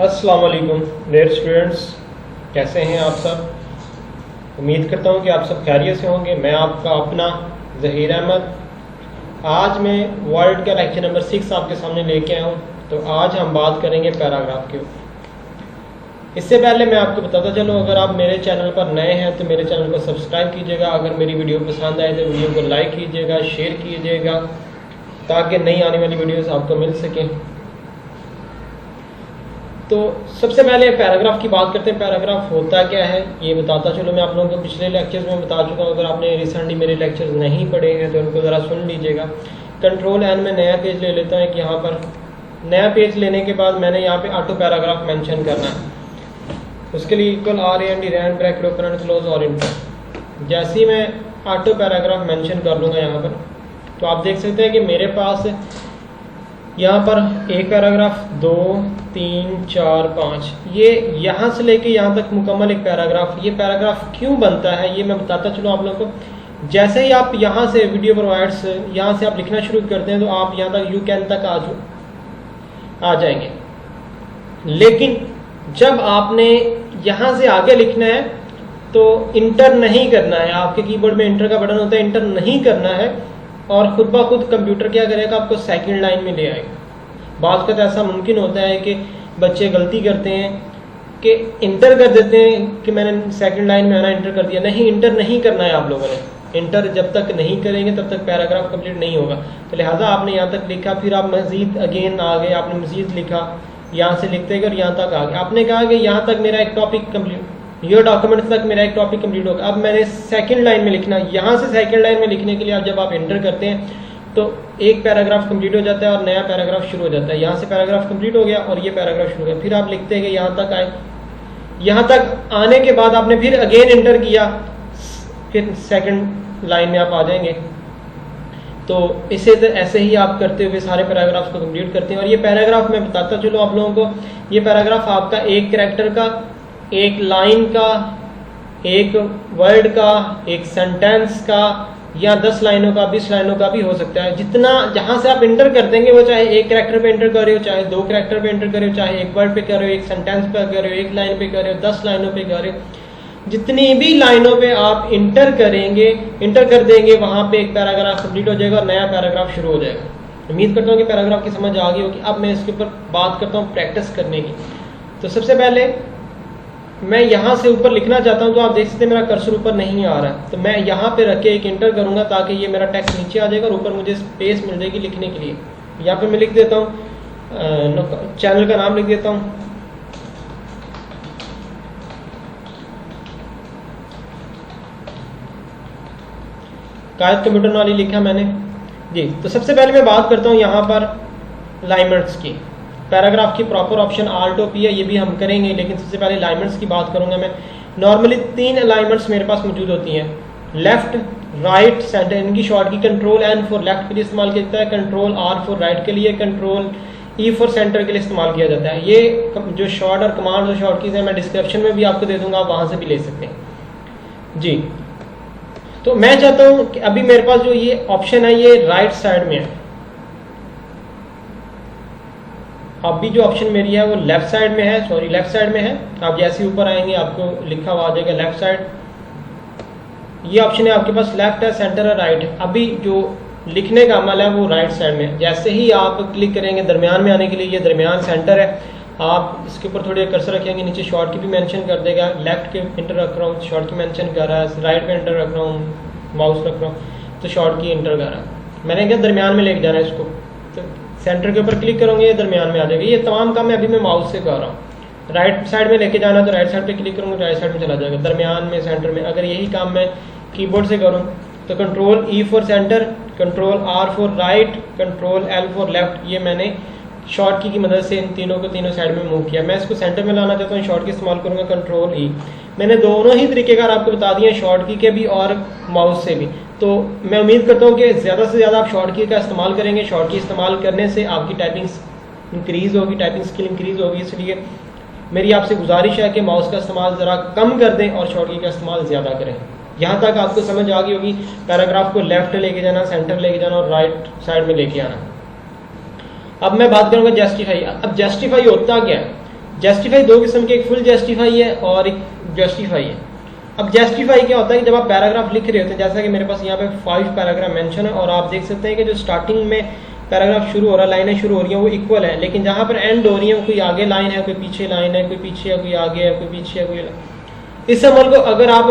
अस्सलाम वालेकुम dear students, कैसे हैं आप सब। उम्मीद करता हूं कि आप सब खैरियत से होंगे। मैं आपका अपना ज़हीर अहमद आज मैं वर्ल्ड का लेक्चर नंबर 6 आपके सामने लेके आया हूं। तो आज हम बात करेंगे पैराग्राफ के ऊपर। इससे पहले मैं आपको बताता चलूं, अगर आप मेरे चैनल पर नए हैं तो मेरे चैनल को सब्सक्राइब कीजिएगा। अगर मेरी वीडियो पसंद आए तो वीडियो को लाइक कीजिएगा, शेयर कीजिएगा, ताकि नई आने वाली वीडियोस आपको मिल सकें। तो सबसे पहले पैराग्राफ की बात करते हैं। पैराग्राफ होता क्या है ये बताता चलो। मैं आप लोगों को पिछले लेक्चर्स में बता चुका हूँ। अगर आपने रिसेंटली मेरे लेक्चर्स नहीं पढ़े हैं तो उनको ज़रा सुन लीजिएगा। कंट्रोल एन में नया पेज ले लेता हूँ। यहाँ पर नया पेज लेने के बाद मैंने यहाँ पे ऑटो पैराग्राफ मेंशन करना है। उसके लिए equal R and rand bracket open and close और इंटर। जैसे ही मैं ऑटो पैराग्राफ मेंशन कर लूँगा यहाँ पर, तो आप देख सकते हैं कि मेरे पास यहाँ पर एक पैराग्राफ, 2, 3, 4, 5, ये यहाँ से लेके यहाँ तक मुकम्मल एक पैराग्राफ। ये पैराग्राफ क्यों बनता है ये मैं बताता चलूँ आप लोगों को। जैसे ही आप यहाँ से वीडियो प्रोवाइड्स यहाँ से आप लिखना शुरू करते हैं तो आप यहाँ तक यू कैन तक आ जाएंगे। लेकिन जब आपने यहाँ से आगे लिखना है तो इंटर नहीं करना है। आपके कीबोर्ड में इंटर का बटन होता है, इंटर नहीं करना है और खुद ब खुद कंप्यूटर क्या करेगा, आपको सेकंड लाइन में ले आएगा। बात का तो ऐसा मुमकिन होता है कि बच्चे गलती करते हैं कि इंटर कर देते हैं कि मैंने सेकंड लाइन में आना इंटर कर दिया। नहीं, इंटर नहीं करना है आप लोगों ने। इंटर जब तक नहीं करेंगे तब तक पैराग्राफ कंप्लीट नहीं होगा। तो लिहाजा आपने यहाँ तक लिखा, फिर आप मजीद अगेन आ गए, आपने मजीद लिखा, यहाँ से लिखते गए और यहाँ तक आ गए। आपने कहा कि यहाँ तक मेरा एक टॉपिक कंप्लीट, ये डॉक्यूमेंट तक मेरा एक टॉपिक कंप्लीट होगा। अब मैंने सेकंड लाइन में लिखना। यहाँ से सेकंड लाइन में लिखने के लिए आप जब आप एंटर करते हैं तो एक पैराग्राफ कंप्लीट हो जाता है और नया पैराग्राफ शुरू हो जाता है। यहाँ से पैराग्राफ कंप्लीट हो गया और ये पैराग्राफ शुरू हो गया। फिर आप लिखते हैं कि यहाँ तक आए। यहाँ तक आने के बाद आपने फिर अगेन एंटर किया, फिर सेकंड लाइन में आप आ जाएंगे। तो इसे ऐसे ही आप करते हुए सारे पैराग्राफ्स को कंप्लीट करते हैं। और ये पैराग्राफ मैं बताता चलो आप लोगों को, ये पैराग्राफ आपका एक कैरेक्टर का, एक लाइन का, एक वर्ड का, एक सेंटेंस का, या 10 लाइनों का, 20 लाइनों का भी हो सकता है। जितना जहां से आप इंटर कर देंगे, वो चाहे एक कैरेक्टर पे इंटर कर रहे हो, चाहे 2 कैरेक्टर पे इंटर कर रहे हो, चाहे एक वर्ड पे कर रहे हो, एक सेंटेंस पे कर रहे हो, एक लाइन पे कर रहे हो, 10 लाइनों पे कर रहे हो, जितनी भी लाइनों पे आप इंटर करेंगे, इंटर कर देंगे, वहां पे एक पैराग्राफ कंप्लीट हो जाएगा और नया पैराग्राफ शुरू हो जाएगा। उम्मीद करता हूँ कि पैराग्राफ की समझ आ गई होगी। अब मैं इसके ऊपर बात करता हूँ प्रैक्टिस करने की। तो सबसे पहले मैं यहाँ से ऊपर लिखना चाहता हूँ, तो आप देख सकते हैं मेरा कर्सर ऊपर नहीं आ रहा है। तो मैं यहाँ पे रख के एक इंटर करूँगा ताकि ये मेरा टेक्स्ट नीचे आ जाएगा और ऊपर मुझे स्पेस मिल जाएगी लिखने के लिए। यहाँ पे मैं लिख देता हूँ, चैनल का नाम लिख देता हूँ, कायद कंप्यूटर वाली लिखा मैंने जी। तो सबसे पहले मैं बात करता हूँ यहाँ पर अलाइनमेंट्स की। पैराग्राफ की प्रॉपर ऑप्शन आल्ट पी है, ये भी हम करेंगे, लेकिन सबसे पहले अलाइनमेंट्स की बात करूंगा मैं। नॉर्मली 3 अलाइनमेंट्स मेरे पास मौजूद होती हैं, लेफ्ट, राइट, सेंटर। इनकी शॉर्ट की कंट्रोल एन फॉर लेफ्ट के लिए इस्तेमाल किया जाता है, कंट्रोल आर फॉर राइट के लिए, कंट्रोल ई फॉर सेंटर के लिए इस्तेमाल किया जाता है। ये जो शॉर्ट और कमांड और शॉर्ट कीज है मैं डिस्क्रिप्शन में भी आपको दे दूंगा, आप वहां से भी ले सकते हैं जी। तो मैं चाहता हूं कि अभी मेरे पास जो ये ऑप्शन है ये राइट साइड में है। अभी जो ऑप्शन मेरी है वो लेफ्ट साइड में है, सॉरी लेफ्ट साइड में है। आप जैसे ऊपर आएंगे आपको लिखा हुआ आ जाएगा लेफ्ट साइड। ये ऑप्शन है आपके पास, लेफ्ट है, सेंटर है, राइट है। अभी जो लिखने का अमल है वो राइट साइड में है। जैसे ही आप क्लिक करेंगे दरमियान में आने के लिए, ये दरमियान सेंटर है। आप इसके ऊपर थोड़ी कर्सर रखेंगे, नीचे शॉर्ट की भी मेंशन कर देगा। लेफ्ट के इंटर रख रहा हूँ, शॉर्ट की मेंशन कर रहा है, राइट पे इंटर रख रहा हूँ, माउस रख रहा हूँ तो शॉर्ट की इंटर कर रहा है। मैंने क्या दरमियान में लेके जाना है इसको, तो सेंटर के ऊपर क्लिक करोगे ये दरमियान में आ जाएगा। ये तमाम काम मैं अभी मैं माउस से कर रहा हूँ। राइट साइड में लेके जाना तो राइट साइड पे क्लिक करूँगा, राइट साइड में चला जाएगा, दरमियान में, सेंटर में। अगर यही काम मैं कीबोर्ड से करूँ तो control E for centre, control R for right, control L for left, ये मैंने शॉर्ट की मदद से इन तीनों को तीनों साइड में मूव किया। मैं इसको सेंटर में लाना चाहता हूँ, शॉर्ट की इस्तेमाल करूँगा, कंट्रोल ई। मैंने दोनों ही तरीकेकार आपको बता दिए, शॉर्ट की के भी और माउस से भी। तो मैं उम्मीद करता हूँ कि ज़्यादा से ज़्यादा आप शॉर्ट की का इस्तेमाल करेंगे। शॉर्ट की इस्तेमाल करने से आपकी टाइपिंग इंक्रीज़ होगी, टाइपिंग स्किल इंक्रीज़ होगी। इसलिए मेरी आपसे गुजारिश है कि माउस का इस्तेमाल ज़रा कम कर दें और शॉर्ट की का इस्तेमाल ज़्यादा करें। यहाँ तक आपको समझ आ गई होगी। पैराग्राफ को लेफ्ट लेके जाना, सेंटर लेके जाना और राइट साइड में लेके आना। अब मैं बात करूँगा जस्टिफाई। अब जस्टिफाई होता क्या है? जस्टिफाई दो किस्म के, एक फुल जस्टिफाई है और एक जस्टिफाई है। अब जस्टिफाई क्या होता है कि जब आप पैराग्राफ लिख रहे होते हैं, जैसा कि मेरे पास यहाँ पे 5 पैराग्राफ मेंशन है और आप देख सकते हैं कि जो स्टार्टिंग में पैराग्राफ शुरू हो रहा है, लाइनें शुरू हो रही हैं वो इक्वल है, लेकिन जहाँ पर एंड हो रही है कोई आगे लाइन है, कोई पीछे लाइन है, कोई पीछे है, कोई आगे है, कोई पीछे है, कोई। इस अमल को अगर आप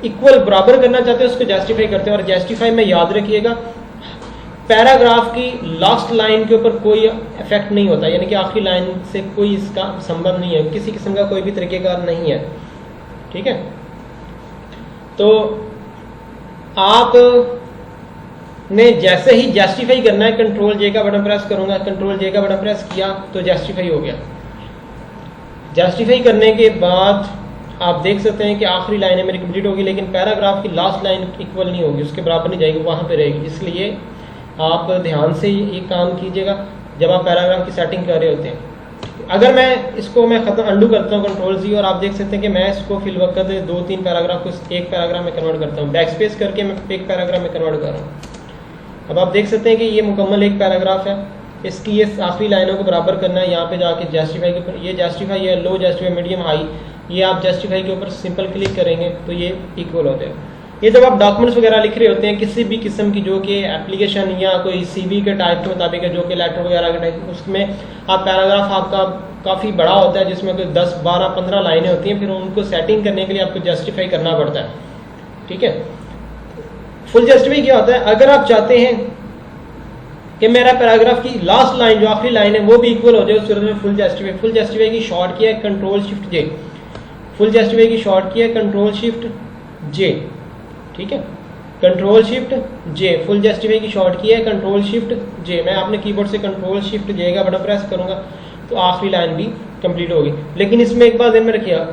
इक्वल बराबर करना चाहते हैं उसको जस्टिफाई करते हैं। और जस्टिफाई में याद रखिएगा पैराग्राफ की लास्ट लाइन के ऊपर कोई इफेक्ट नहीं होता, यानी कि आखिरी लाइन से कोई इसका संबंध नहीं है, किसी किस्म का कोई भी तरीकेकार नहीं है, ठीक है। तो आप ने जैसे ही जस्टिफाई करना है, कंट्रोल जे का बटन प्रेस करूंगा, कंट्रोल जे का बटन प्रेस किया तो जस्टिफाई हो गया। जस्टिफाई करने के बाद आप देख सकते हैं कि आखिरी लाइन मेरी कंप्लीट होगी, लेकिन पैराग्राफ की लास्ट लाइन इक्वल नहीं होगी, उसके बराबर नहीं जाएगी, वहां पे रहेगी। इसलिए आप ध्यान से ये काम कीजिएगा जब आप पैराग्राफ की सेटिंग कर रहे होते हैं। अगर मैं इसको खत्म अंडू करता हूँ कंट्रोल जी, और आप देख सकते हैं कि मैं इसको फिल वक्त 2-3 पैराग्राफ को एक पैराग्राफ में कन्वर्ट करता हूँ, बैक स्पेस करके मैं एक पैराग्राफ में कन्वर्ट कर रहा हूँ। अब आप देख सकते हैं कि ये मुकम्मल एक पैराग्राफ है, इसकी ये आखिरी लाइनों को बराबर करना है। यहाँ पे जाके जस्टिफाई के ऊपर, ये जस्टिफाई है, लो जस्टिफाई, मीडियम, हाई, ये आप जस्टिफाई के ऊपर सिंपल क्लिक करेंगे तो ये इक्वल हो जाएगा। ये जब आप डॉक्यूमेंट्स वगैरह लिख रहे होते हैं किसी भी किस्म की, जो कि एप्लीकेशन या कोई सीवी के टाइप के मुताबिक है, जो कि लेटर वगैरह के टाइप, उसमें आप पैराग्राफ आपका काफ़ी बड़ा होता है जिसमें कोई 10, 12, 15 लाइनें होती हैं, फिर उनको सेटिंग करने के लिए आपको जस्टिफाई करना पड़ता है, ठीक है। फुल जस्टिफाई क्या होता है, अगर आप चाहते हैं कि मेरा पैराग्राफ की लास्ट लाइन जो आखिरी लाइन है वो भी इक्वल हो जाए, उस सूरत में फुल जस्टिफाई की शॉर्ट की है कंट्रोल शिफ्ट जे, फुल जस्टिफाई की शॉर्ट की है कंट्रोल शिफ्ट जे, ठीक है, कंट्रोल शिफ्ट जे। फुल जस्टिफाई की शॉर्ट की है कंट्रोल शिफ्ट जे। मैं अपने कीबोर्ड से कंट्रोल शिफ्ट जे का बटन प्रेस करूंगा तो आखिरी लाइन भी कंप्लीट होगी। लेकिन इसमें एक बात ध्यान में रखिएगा,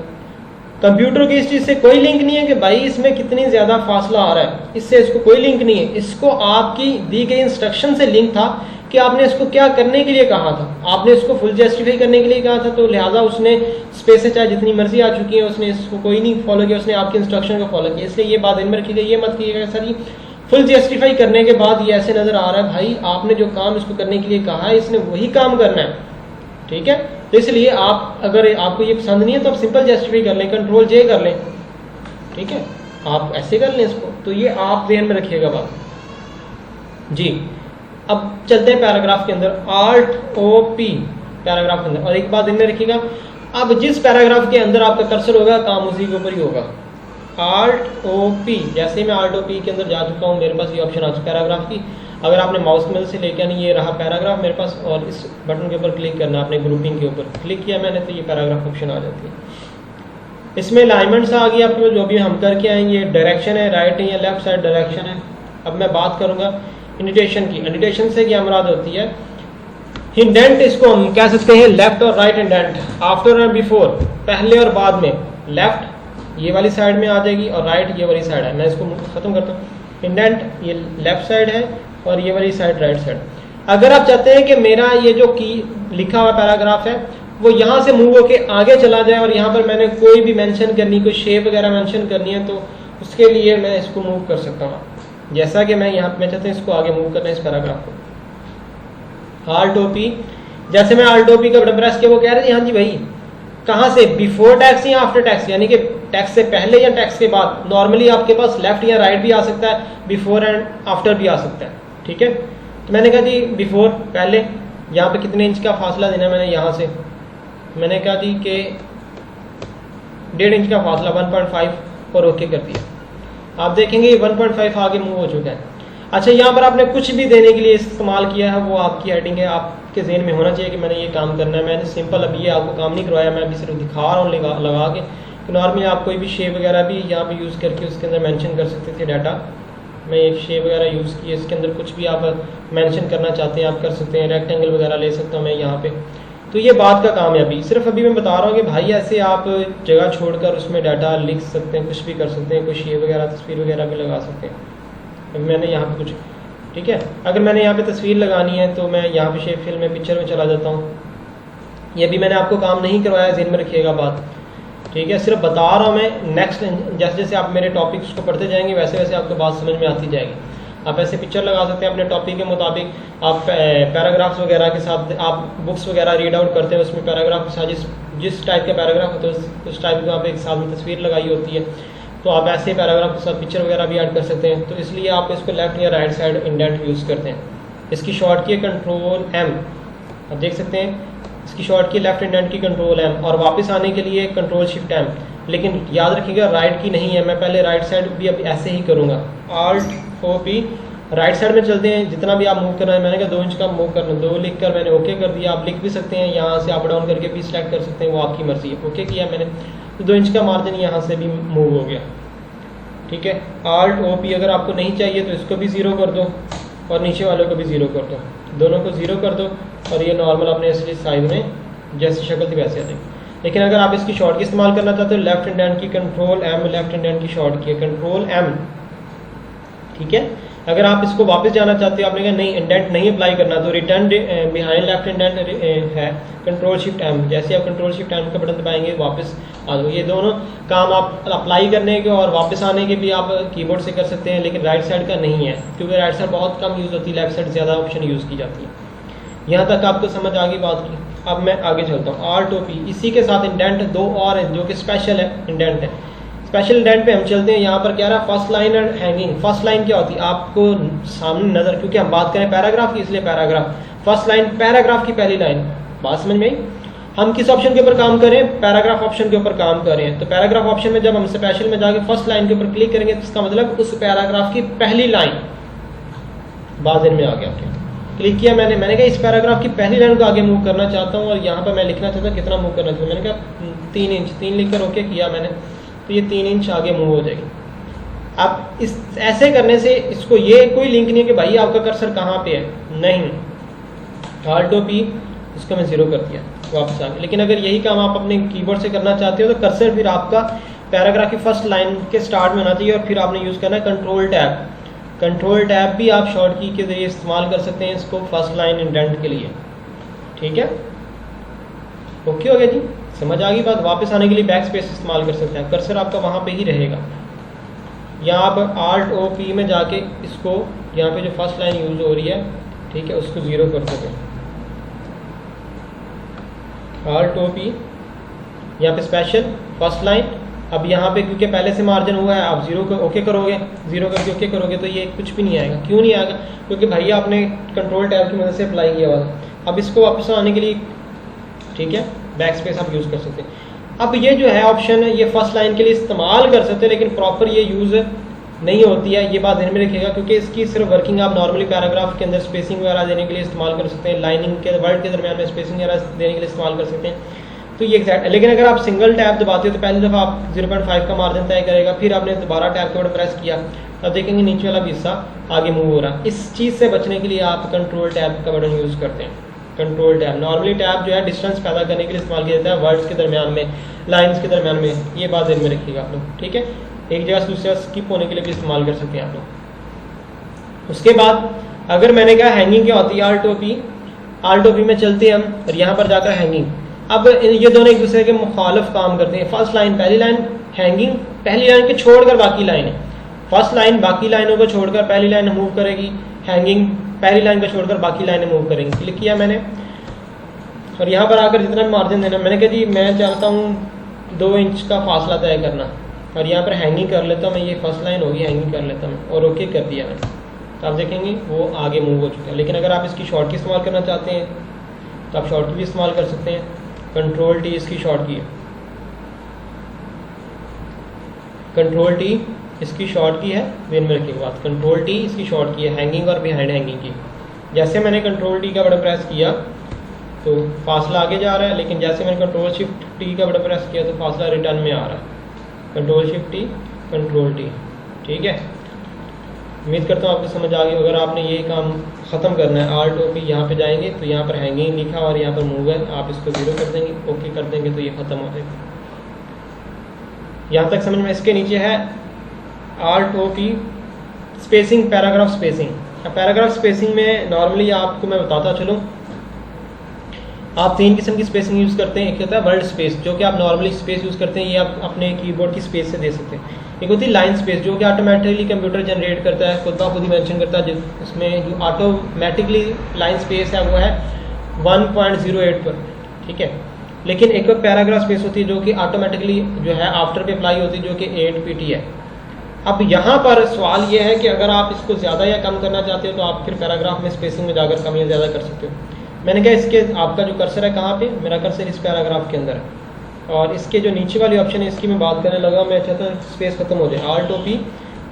कंप्यूटर की इस चीज से कोई लिंक नहीं है कि भाई इसमें कितनी ज्यादा फासला आ रहा है, इससे इसको कोई लिंक नहीं है। इसको आपकी दी गई इंस्ट्रक्शन से लिंक था कि आपने इसको क्या करने के लिए कहा था, आपने इसको फुल जस्टिफाई करने के लिए कहा था, तो लिहाजा उसने स्पेस चाहे जितनी मर्जी आ चुकी है उसने इसको कोई नहीं फॉलो किया, उसने आपकी इंस्ट्रक्शन को फॉलो किया। इसलिए ये बात ध्यान में रखिएगा, ये मत कीजिएगा सर ये फुल जस्टिफाई करने के बाद ये ऐसे नजर आ रहा है भाई आपने जो काम इसको करने के लिए कहा है इसने वही काम करना है, ठीक है। तो इसलिए आप, अगर आपको ये पसंद नहीं है तो आप सिंपल जस्टिफाई कर लें, कंट्रोल जे कर लें, ठीक है, आप ऐसे कर लें इसको। तो ये आप ध्यान में रखिएगा बात जी। अब चलते हैं पैराग्राफ के अंदर, Alt O P पैराग्राफ के अंदर। और एक बात ध्यान में रखिएगा, अब जिस पैराग्राफ के अंदर आपका कर्सर होगा काम उसी के ऊपर ही होगा। Alt O P, जैसे मैं Alt O P के अंदर जा चुका हूँ, मेरे पास ये ऑप्शन आ चुका है पैराग्राफ की। अगर आपने माउस की मदद से लेके आनी, ये रहा पैराग्राफ मेरे पास, और इस बटन के ऊपर क्लिक करना, आपने ग्रुपिंग के ऊपर क्लिक किया मैंने तो ये पैराग्राफ ऑप्शन आ जाती है। इसमें अलाइनमेंट्स आ गई आपके, जो भी हम करके आएंगे, ये डायरेक्शन है, राइट है या लेफ्ट साइड डायरेक्शन है। अब मैं बात करूंगा इंडेंटेशन की। इंडेंटेशन से क्या मुराद होती है, इंडेंट इसको हम कह सकते हैं लेफ्ट और राइट इंडेंट, आफ्टर और बिफोर, पहले और बाद में। लेफ्ट ये वाली साइड में आ जाएगी और राइट ये वाली साइड है। मैं इसको खत्म करता हूँ, इंडेंट ये लेफ्ट साइड है और ये वाली साइड राइट साइड। अगर आप चाहते हैं कि मेरा ये जो की लिखा हुआ पैराग्राफ है वो यहाँ से मूव होके आगे चला जाए और यहाँ पर मैंने कोई भी मेंशन करनी, कोई शेप वगैरह मेंशन करनी है, तो उसके लिए मैं इसको मूव कर सकता हूँ। जैसा कि मैं यहाँ पे चाहते हैं इसको आगे मूव करना है इस पैराग्राफ को। Alt O P, जैसे मैं Alt O P का बटन प्रेस किया वो कह रहे थे हाँ जी भाई कहाँ से, बिफोर टैक्स या आफ्टर टैक्स, यानी कि टैक्स से पहले या टैक्स के बाद। नॉर्मली आपके पास लेफ्ट या राइट भी आ सकता है, बिफोर एंड आफ्टर भी आ सकता है, ठीक है। तो मैंने कहा जी बिफोर, पहले, यहाँ पे कितने इंच का फासला देना, मैंने यहाँ से मैंने कहा जी कि 1.5 इंच का फासला 1.5 और ओके कर दिया। आप देखेंगे 1.5 आगे मूव हो चुका है। अच्छा, यहाँ पर आपने कुछ भी देने के लिए इस्तेमाल किया है वो आपकी हेडिंग है, आपके ज़हन में होना चाहिए कि मैंने ये काम करना है। मैंने सिंपल अभी ये आपको काम नहीं करवाया, मैं अभी सिर्फ दिखा रहा हूँ लगा के। नॉर्मली आप कोई भी शेप वगैरह भी यहाँ पे यूज़ करके उसके अंदर मेंशन कर सकते थे डाटा। मैं एक शेप वगैरह यूज़ की, इसके अंदर कुछ भी आप मेंशन करना चाहते हैं आप कर सकते हैं। रेक्टेंगल वगैरह ले सकता हूँ मैं यहाँ पे। तो ये बात का काम है। अभी सिर्फ अभी मैं बता रहा हूँ कि भाई ऐसे आप जगह छोड़कर उसमें डाटा लिख सकते हैं, कुछ भी कर सकते हैं, कोई शेप वगैरह तस्वीर वगैरह भी लगा सकते हैं। अभी मैंने यहाँ पे कुछ, ठीक है, अगर मैंने यहाँ पे तस्वीर लगानी है तो मैं यहाँ पे शेप फिल में पिक्चर में चला जाता हूँ। ये भी मैंने आपको काम नहीं करवाया, ज़हन में रखिएगा बात, ठीक है। सिर्फ बता रहा हूँ मैं, नेक्स्ट जैसे जैसे आप मेरे टॉपिक्स को पढ़ते जाएंगे वैसे वैसे आपको बात समझ में आती जाएगी। आप ऐसे पिक्चर लगा सकते हैं अपने टॉपिक के मुताबिक। आप पैराग्राफ्स वगैरह के साथ आप बुक्स वगैरह रीड आउट करते हैं, उसमें पैराग्राफ के साथ जिस टाइप का पैराग्राफ होता है उस टाइप की आप एक साथ में तस्वीर लगाई होती है, तो आप ऐसे पैराग्राफ के साथ पिक्चर वगैरह भी ऐड कर सकते हैं। तो इसलिए आप इसको लेफ्ट या राइट साइड इंडेंट यूज़ करते हैं। इसकी शॉर्ट की है कंट्रोल एम, आप देख सकते हैं इसकी शॉर्ट की लेफ्ट इंडेंट की कंट्रोल एम, और वापस आने के लिए कंट्रोल शिफ्ट एम। लेकिन याद रखिएगा राइट की नहीं है, मैं पहले राइट साइड भी अब ऐसे ही करूँगा, Alt O P right side में चलते हैं। जितना भी आप मूव करना है, मैंने कहा 2 इंच का मूव करना, 2 लिख कर मैंने ओके कर दिया। आप लिख भी सकते हैं, यहाँ से अप डाउन करके भी सिलेक्ट कर सकते हैं, वो आपकी मर्जी है। ओके किया मैंने, तो 2 इंच का मार्जिन यहाँ से भी मूव हो गया, ठीक है। Alt O P अगर आपको नहीं चाहिए तो इसको भी 0 कर दो और नीचे वालों को भी 0 कर दो, दोनों को 0 कर दो, और ये नॉर्मल अपने असली साइज में जैसी शक्ल थी वैसे आ जाएगी। लेकिन अगर आप इसकी शॉर्ट की इस्तेमाल करना चाहते हो, लेफ्ट इंडेंट की कंट्रोल एम, लेफ्ट इंडेंट की शॉर्ट की कंट्रोल एम, ठीक है। अगर आप इसको वापस जाना चाहते हो, आपने कहा नहीं इंडेंट नहीं अप्लाई करना, तो रिटर्न बिहाइंड लेफ्ट इंडेंट है कंट्रोल शिफ्ट एम। जैसे आप कंट्रोल शिफ्ट एम का बटन दबाएंगे वापस आ जाओ। ये दोनों काम आप अप्लाई करने के और वापस आने के भी आप कीबोर्ड से कर सकते हैं, लेकिन राइट साइड का नहीं है, क्योंकि राइट साइड बहुत कम यूज़ होती है, लेफ्ट साइड ज़्यादा ऑप्शन यूज़ की जाती है। यहाँ तक आपको समझ आ गई बात की। अब मैं आगे चलता हूँ। Alt O P, इसी के साथ इंडेंट 2 और हैं जो कि स्पेशल है इंडेंट है। स्पेशल इंडेंट पे हम चलते हैं। यहाँ पर क्या रहा, फर्स्ट लाइन और हैंगिंग। फर्स्ट लाइन क्या होती है, आपको सामने नजर, क्योंकि हम बात करें पैराग्राफ की, इसलिए पैराग्राफ फर्स्ट लाइन, पैराग्राफ की पहली लाइन। बात समझ में आई? हम किस ऑप्शन के ऊपर काम करें, पैराग्राफ ऑप्शन के ऊपर काम कर रहे हैं। तो पैराग्राफ ऑप्शन में जब हम स्पेशल में जाके फर्स्ट लाइन के ऊपर क्लिक करेंगे, तो इसका मतलब उस पैराग्राफ की पहली लाइन बात में आ गया। आपके क्लिक किया मैंने कहा इस पैराग्राफ की पहली लाइन को आगे मूव करना चाहता हूँ, और यहाँ पर मैं लिखना चाहता हूँ कितना मूव करना चाहता हूँ। मैंने कहा 3 इंच, 3 लिखकर ओके किया मैंने, तो ये 3 इंच आगे मूव हो जाएगी। अब इस ऐसे करने से इसको ये कोई लिंक नहीं है कि भाई आपका कर्सर कहाँ पे है, नहीं। Alt O P इसको मैं 0 कर दिया, वापस आ गया। लेकिन अगर यही काम आप अपने कीबोर्ड से करना चाहते हो, तो कर्सर फिर आपका पैराग्राफ की फर्स्ट लाइन के स्टार्ट में होना चाहिए, और फिर आपने यूज़ करना है कंट्रोल टैब। कंट्रोल टैब भी आप शॉर्ट की के जरिए इस्तेमाल कर सकते हैं इसको फर्स्ट लाइन इंडेंट के लिए, ठीक है। ओके हो गया जी, समझ आ गई बात। वापस आने के लिए बैक स्पेस इस्तेमाल कर सकते हैं, कर्सर आपका वहाँ पे ही रहेगा। यहाँ पर Alt O P में जाके इसको, यहाँ पे जो फर्स्ट लाइन यूज हो रही है, ठीक है, उसको 0 कर दोगे। Alt O P यहाँ पे स्पेशल फर्स्ट लाइन। अब यहाँ पे क्योंकि पहले से मार्जिन हुआ है, आप 0 को ओके करोगे, 0 करके ओके करोगे, तो ये कुछ भी नहीं आएगा। क्यों नहीं आएगा, क्योंकि भैया आपने कंट्रोल टैब की मदद से अप्लाई किया हुआ था। अब इसको वापस आने के लिए, ठीक है, बैक स्पेस आप यूज़ कर सकते हैं। अब ये जो है ऑप्शन है, ये फर्स्ट लाइन के लिए इस्तेमाल कर सकते हैं, लेकिन प्रॉपर ये यूज़ नहीं होती है, ये बात ध्यान में रखिएगा। क्योंकि इसकी सिर्फ वर्किंग आप नॉर्मली पैराग्राफ के अंदर स्पेसिंग वगैरह देने के लिए इस्तेमाल कर सकते हैं, लाइनिंग के वर्ड के दरमियान में स्पेसिंग वगैरह देने के लिए इस्तेमाल कर सकते हैं, तो ये एग्जैक्ट है। लेकिन अगर आप सिंगल टैब दबाते हो, तो पहली दफ़ा आप 0.5 का मार्जिन तय करेगा, फिर आपने दोबारा टैब के ऊपर प्रेस किया, तब देखेंगे नीचे वाला हिस्सा आगे मूव हो रहा है। इस चीज़ से बचने के लिए आप कंट्रोल टैब का बटन यूज़ करते हैं। कंट्रोल टैब नॉर्मली टैब जो है डिस्टेंस पैदा करने के लिए इस्तेमाल किया जाता है, वर्ड्स के दरमियान में, लाइन्स के दरमियान में। ये बात ध्यान में रखिएगा आप लोग, ठीक है। एक जगह से दूसरी जगह स्किप होने के लिए भी इस्तेमाल कर सकते हैं आप लोग। उसके बाद अगर मैंने कहा हैंगिंग क्या होती है, Alt O P में चलते हैं हम, और यहाँ पर जाकर हैंगिंग। अब ये दोनों एक दूसरे के मुखालिफ काम करते हैं। फर्स्ट लाइन पहली लाइन, हैंगिंग पहली लाइन के छोड़कर बाकी लाइन। फर्स्ट लाइन बाकी लाइनों को छोड़कर पहली लाइन मूव करेगी, हैंगिंग पहली लाइन को छोड़कर बाकी लाइनें मूव करेंगी। क्लिक किया मैंने, और यहाँ पर आकर जितना भी मार्जिन देना, मैंने कहा जी मैं चाहता हूँ 2 इंच का फासला तय करना, और यहाँ पर हैंगिंग कर लेता हूँ मैं। ये फर्स्ट लाइन होगी, हैंगिंग कर लेता हूँ और ओके कर दिया मैंने, तो आप देखेंगे वो आगे मूव हो चुका है। लेकिन अगर आप इसकी शॉर्ट की इस्तेमाल करना चाहते हैं, तो आप शॉर्ट की भी इस्तेमाल कर सकते हैं। कंट्रोल टी इसकी शॉर्ट की है, कंट्रोल टी इसकी शॉर्ट की है, ध्यान में रखिएगा बात। कंट्रोल टी इसकी शॉर्ट की है हैंगिंग और बिहाइंड हैंगिंग की। जैसे मैंने कंट्रोल टी का बटन प्रेस किया तो फासला आगे जा रहा है, लेकिन जैसे मैंने कंट्रोल शिफ्ट टी का बटन प्रेस किया तो फासला रिटर्न में आ रहा है। Control shift T, control T, ठीक है। उम्मीद करता हूँ आपको समझ आ गई। अगर आपने ये काम ख़त्म करना है, Alt O P यहाँ पे जाएंगे तो यहाँ पर हैंगिंग लिखा और यहाँ पर मूव है, आप इसको 0 कर देंगे, ओके कर देंगे, तो ये ख़त्म हो जाएगा। यहाँ तक समझ में। इसके नीचे है Alt O P spacing, paragraph spacing. Paragraph spacing में नॉर्मली आपको मैं बताता चलूँ, आप 3 किस्म की स्पेसिंग यूज़ करते हैं। एक होता है वर्ड स्पेस, जो कि आप नॉर्मली स्पेस यूज़ करते हैं, ये आप अपने कीबोर्ड की स्पेस से दे सकते हैं। एक होती है लाइन स्पेस जो कि ऑटोमेटिकली कंप्यूटर जनरेट करता है, खुद ब खुद ही मेंशन करता है, इसमें जो ऑटोमेटिकली लाइन स्पेस है वो है 1.08 पर, ठीक है। लेकिन एक पैराग्राफ स्पेस होती है जो कि ऑटोमेटिकली जो है आफ्टर पे अप्लाई होती है, जो कि 8 pt है। अब यहाँ पर सवाल ये है कि अगर आप इसको ज़्यादा या कम करना चाहते हो तो आप फिर पैराग्राफ में स्पेसिंग में जाकर कम या ज़्यादा कर सकते हो। मैंने कहा इसके आपका जो कर्सर है कहाँ पे, मेरा कर्सर इस पैराग्राफ के अंदर है, और इसके जो नीचे वाली ऑप्शन है इसकी मैं बात करने लगा, मैं चाहता हूँ स्पेस खत्म हो जाए। Alt O P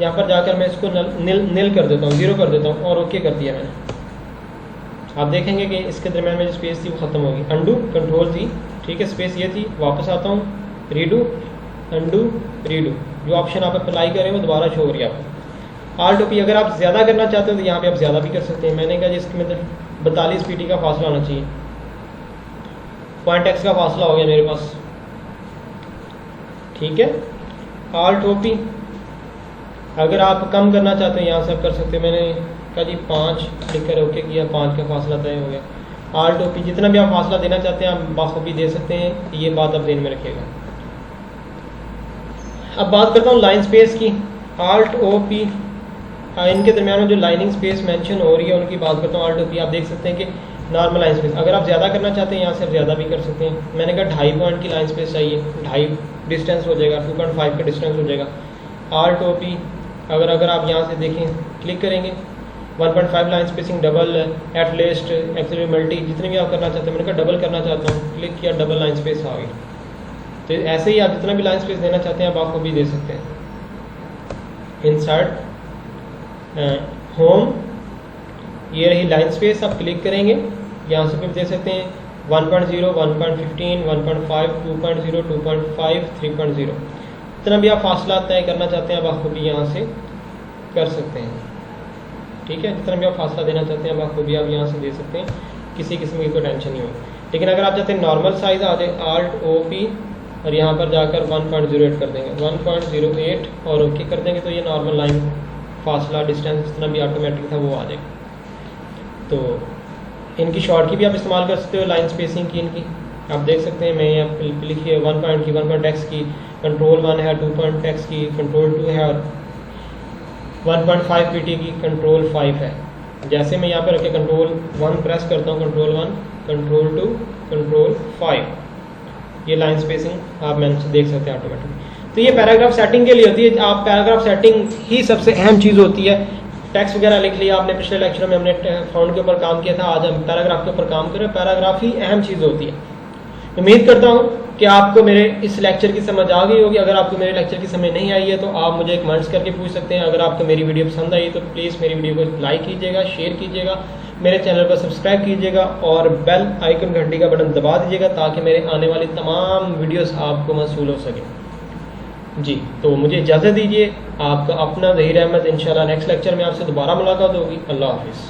यहाँ पर जाकर मैं इसको निल कर देता हूँ, 0 कर देता हूँ, और ओके कर दिया मैंने। आप देखेंगे कि इसके दरम्यान में जो स्पेस थी वो खत्म होगी। अंडू कंट्रोल जी, ठीक है, स्पेस ये थी, वापस आता हूँ, रीडू अंडू रीडू, जो ऑप्शन आप अप्लाई करें वो दोबारा शो हो रही है आपको। Alt O P अगर आप ज़्यादा करना चाहते हो तो यहाँ पे आप ज़्यादा भी कर सकते हैं। मैंने कहा जिसके मतलब 42 pt का फासला होना चाहिए, पॉइंट x का फासला हो गया मेरे पास, ठीक है। Alt O P अगर आप कम करना चाहते हैं यहाँ से आप कर सकते हैं। मैंने कहा जी 5 लिख कर ओके किया, 5 का फासला तय हो गया। Alt O P जितना भी आप फासला देना चाहते हैं आप बाखूबी दे सकते हैं, ये बात आप ध्यान में रखिएगा। अब बात करता हूँ लाइन स्पेस की। Alt O P इनके दरमियान में जो लाइनिंग स्पेस मेंशन हो रही है उनकी बात करता हूँ। Alt O P आप देख सकते हैं कि नॉर्मल लाइन स्पेस अगर आप ज़्यादा करना चाहते हैं यहाँ से आप ज़्यादा भी कर सकते हैं। मैंने कहा 2.5 पॉइंट की लाइन स्पेस चाहिए, 2.5 डिस्टेंस हो जाएगा, 2.5 का डिस्टेंस हो जाएगा। Alt O P अगर आप यहाँ से देखें क्लिक करेंगे 1.5 line spacing double at least actually multi जितने भी आप करना चाहते हैं। मैंने कहा डबल करना चाहता हूँ, क्लिक किया, डबल लाइन स्पेस आ गई। तो ऐसे ही आप जितना भी लाइन स्पेस देना चाहते हैं आप आपको भी दे सकते हैं। इंसर्ट होम, ये रही लाइन स्पेस, आप क्लिक करेंगे यहाँ से भी दे सकते हैं 1.0 1.15 1.5 2.0 2.5 3.0 जितना भी आप फासला तय करना चाहते हैं आप आपको भी यहाँ से कर सकते हैं, ठीक है। जितना भी आप फासला देना चाहते हैं आप आपको भी आप यहाँ से दे सकते हैं, किसी किस्म की कोई टेंशन नहीं होगी। लेकिन अगर आप चाहते हैं नॉर्मल साइज आ जाए Alt O P और यहाँ पर जाकर 1.08 कर देंगे, 1.08 और ओके कर देंगे तो ये नॉर्मल लाइन फासला डिस्टेंस जितना भी ऑटोमेटिक था वो आ जाएगा। तो इनकी शॉर्ट की भी आप इस्तेमाल कर सकते हो, लाइन स्पेसिंग की इनकी आप देख सकते हैं। मैं यहाँ लिखिए 1 पॉइंट की 1.x की, कंट्रोल 1 है, 2.x की, कंट्रोल 2 है, और 1.5 pt की कंट्रोल 5 है। जैसे मैं यहाँ पर रखे कंट्रोल 1 प्रेस करता हूँ, कंट्रोल 1 कंट्रोल 2 कंट्रोल 5, ये लाइन स्पेसिंग आप मैंने देख सकते हैं ऑटोमेटिक। तो ये पैराग्राफ सेटिंग के लिए होती है। आप पैराग्राफ सेटिंग ही सबसे अहम चीज़ होती है। टेक्स्ट वगैरह लिख लिया आपने, पिछले लेक्चर में हमने फाउंड के ऊपर काम किया था, आज हम पैराग्राफ के ऊपर काम करें। पैराग्राफ ही अहम चीज़ होती है। उम्मीद करता हूँ कि आपको मेरे इस लेक्चर की समझ आ गई होगी। अगर आपको मेरे लेक्चर की समझ नहीं आई है तो आप मुझे कमेंट्स करके पूछ सकते हैं। अगर आपको मेरी वीडियो पसंद आई तो प्लीज़ मेरी वीडियो को लाइक कीजिएगा, शेयर कीजिएगा, मेरे चैनल पर सब्सक्राइब कीजिएगा और बेल आइकन घंटी का बटन दबा दीजिएगा ताकि मेरे आने वाली तमाम वीडियोस आपको मौसूल हो सके। जी, तो मुझे इजाज़त दीजिए। आपका अपना ज़हीर अहमद। इंशाल्लाह नेक्स्ट लेक्चर में आपसे दोबारा मुलाकात होगी। अल्लाह हाफिज़।